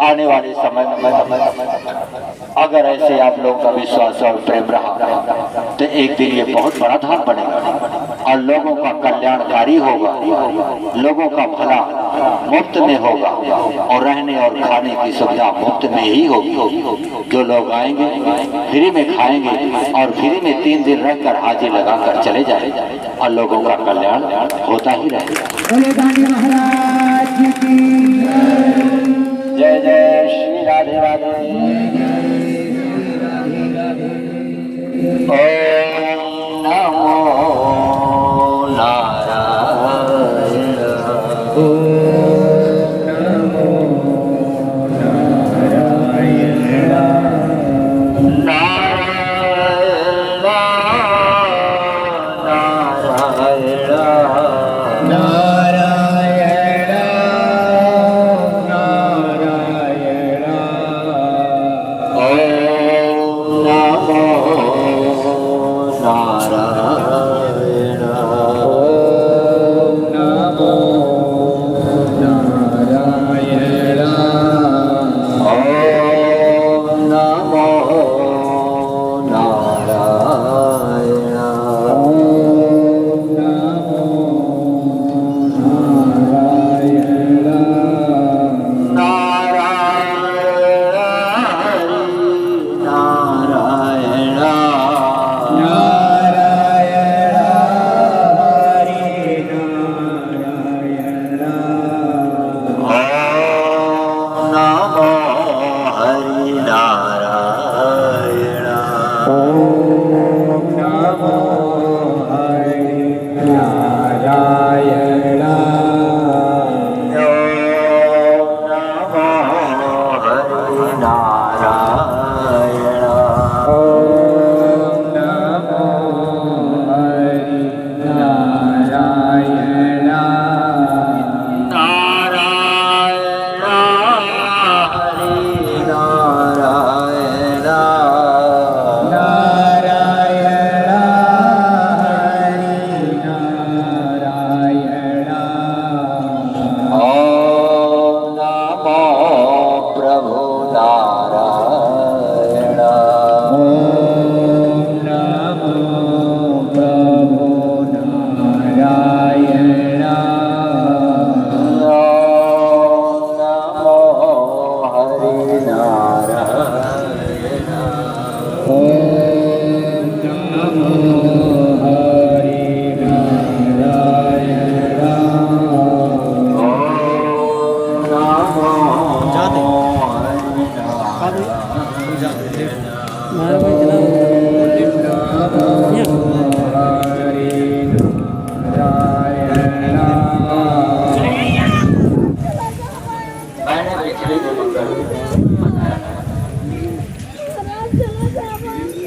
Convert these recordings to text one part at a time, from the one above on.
आने वाले समय में अगर ऐसे आप लोगों का विश्वास और प्रेम रहा तो एक दिन ये बहुत बड़ा धाम बनेगा और लोगों का कल्याणकारी होगा, लोगों का भला मुफ्त में होगा और रहने और खाने की सुविधा मुफ्त में ही होगी। जो लोग आएंगे फ्री में खाएंगे और फ्री में 3 दिन रहकर हाजिर लगाकर चले जाएंगे और लोगों का कल्याण होता ही रहेगा। जय जय श्री राधे राधे। ओम नमो नारायण।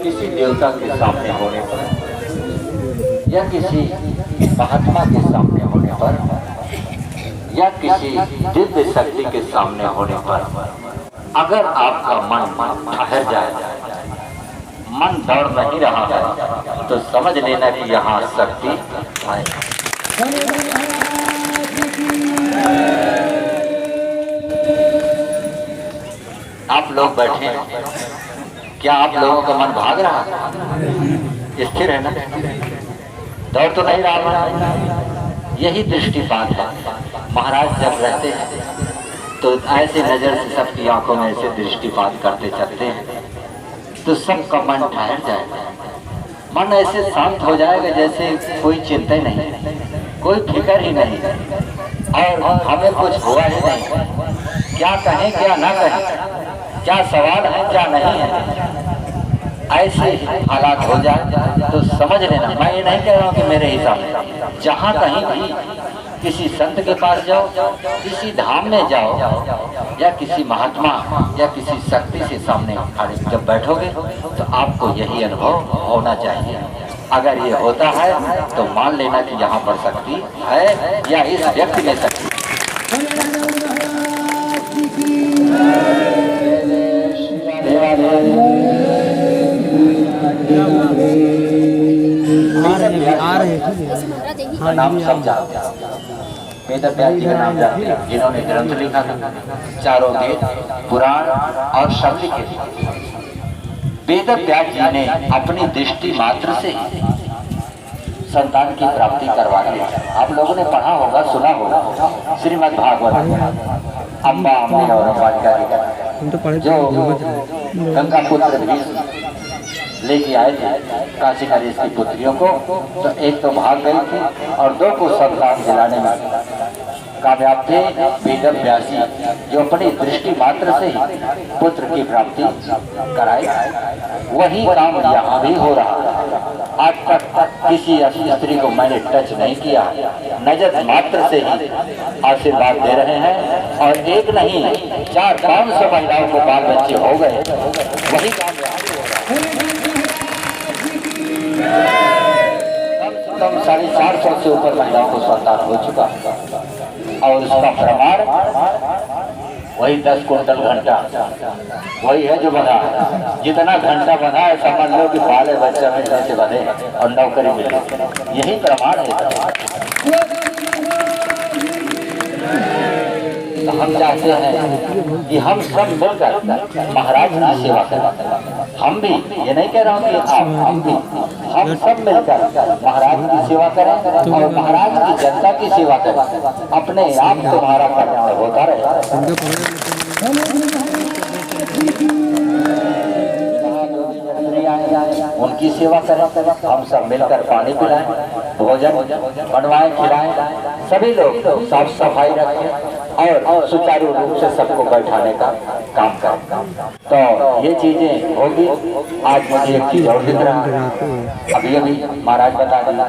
किसी देवता के सामने होने पर या किसी महात्मा के सामने होने पर या किसी दिव्य शक्ति के सामने होने पर अगर आपका मन ठहर जाए, मन दौड़ नहीं रहा है, तो समझ लेना कि यहाँ शक्ति है। आप लोग बैठे हैं, क्या आप लोगों का मन भाग रहा है? स्थिर है ना? दौड़ तो नहीं रहा। यही दृष्टिपात है। महाराज जब रहते हैं तो ऐसे नजर से सबकी आंखों में ऐसे दृष्टिपात करते चलते हैं तो सबका मन ठहर जाएगा, मन ऐसे शांत हो जाएगा जैसे कोई चिंता ही नहीं, कोई फिक्र ही नहीं और हमें कुछ हुआ ही नहीं। क्या कहें क्या ना कहें, क्या सवाल है क्या नहीं है, ऐसे हालात हो जाए तो समझ लेना। मैं ये नहीं कह रहा हूँ कि मेरे हिसाब से जहाँ कहीं भी किसी संत के पास जाओ, किसी धाम में जाओ या किसी महात्मा या किसी शक्ति से सामने खड़े जब बैठोगे तो आपको यही अनुभव होना चाहिए। अगर ये होता है तो मान लेना कि यहाँ पर शक्ति है या इस व्यक्ति में शक्ति। नाम सब जानते हैं। वेद व्यास जी का नाम जानते हैं, जिन्होंने ग्रंथ लिखा था, चारों वेद, पुराण और शब्द लिखे। वेद व्यास जी ने अपनी दृष्टि मात्र से ही संतान की प्राप्ति करवा ली। आप लोगों ने पढ़ा होगा, सुना होगा, श्रीमद् भागवत अम्बा अम्बे और अंबालिका जी जो गंगा पुत्र भीष्म लेके आए थे काशी नरेश की पुत्रियों को, तो एक तो भाग गई थी और दो को संतान दिलाने में कामयाब थे वेद व्यास जी, जो अपनी दृष्टि मात्र से ही पुत्र की प्राप्ति कराए। वही काम यहाँ भी हो रहा है। आज तक किसी स्त्री को मैंने टच नहीं किया, नजर मात्र से ही आशीर्वाद दे रहे हैं, और एक नहीं 400-500 महिलाओं को बाल बच्चे हो गए। वही काम कम 450 से ऊपर महिलाओं को संतान हो चुका, और उसका प्रमाण वही 10 कुंटल घंटा वही है जो बना है। जितना घंटा बना है समझ लो कि बाले बच्चा मिलने से बने और नौकरी मिले, यही प्रमाण है। तो हम चाहते हैं कि हम सब मिलकर महाराज की सेवा करें। हम भी, ये नहीं कह रहा हूँ कि हम सब मिलकर महाराज की सेवा करें और महाराज की जनता की सेवा करें। अपने आप तुम्हारा कल्याण होता रहे। उनकी सेवा करें, हम सब मिलकर पानी पिलाएं, भोजन बनवाएं, खिलाएं, सभी लोग साफ सफाई रखें और सुचारू रूप से सबको बैठाने का काम करें। तो ये चीजें होगी। आज मुझे एक चीज और दिख रहा है, अभी महाराज बता दिया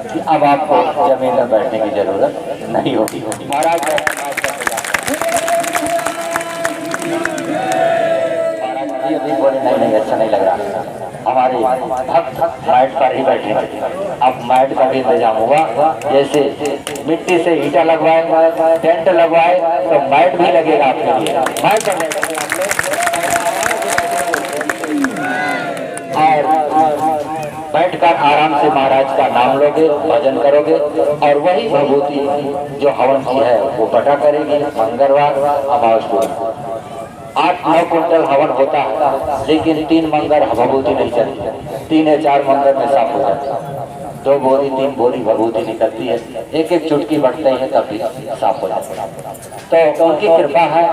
कि अब आपको जमीन में बैठने की जरूरत नहीं होगी। महाराज अभी बोले नहीं अच्छा नहीं लग रहा, हमारे भक्त मैट पर ही बैठे। अब मैट का भी इंतजाम हुआ, जैसे मिट्टी से ईंटा लगवाए, टेंट लगवाए, तो मैट भी लगेगा आपके लिए। मैट और बैठकर आराम से महाराज का नाम लोगे, भजन करोगे, और वही भगवती जो हवन की है वो बटा करेगी। मंगलवार अमावस्या 8-9 कुंटल हवन होता है, लेकिन 3 मंगर भभूति नहीं चलती। 3 या 4 मंगर में साफ हो जाती है। 2 बोरी 3 बोरी भभूति निकलती है, एक चुटकी बढ़ते हैं तब भी साफ हो जाता है। तो उनकी कृपा है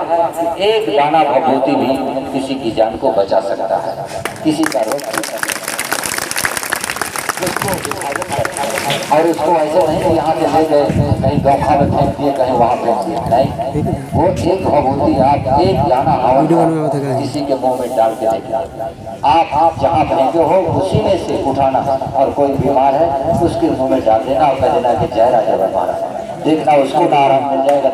कि एक दाना भभूति भी किसी की जान को बचा सकता है, किसी का रोग। और उसको ऐसे नहीं यहाँ से ले गए कहीं गौखा में फेंक दिए, कहीं वहाँ फेंक दिए, नहीं। वो एक भभूति आप एक दाना हवन किसी के मुंह में डाल के देखिए। आप जहाँ फेंके हो उसी में से उठाना, और कोई बीमार है उसके मुंह में डाल देना और कह देना कि जय राजा महाराज, देखना उसको ना आराम मिल जाएगा।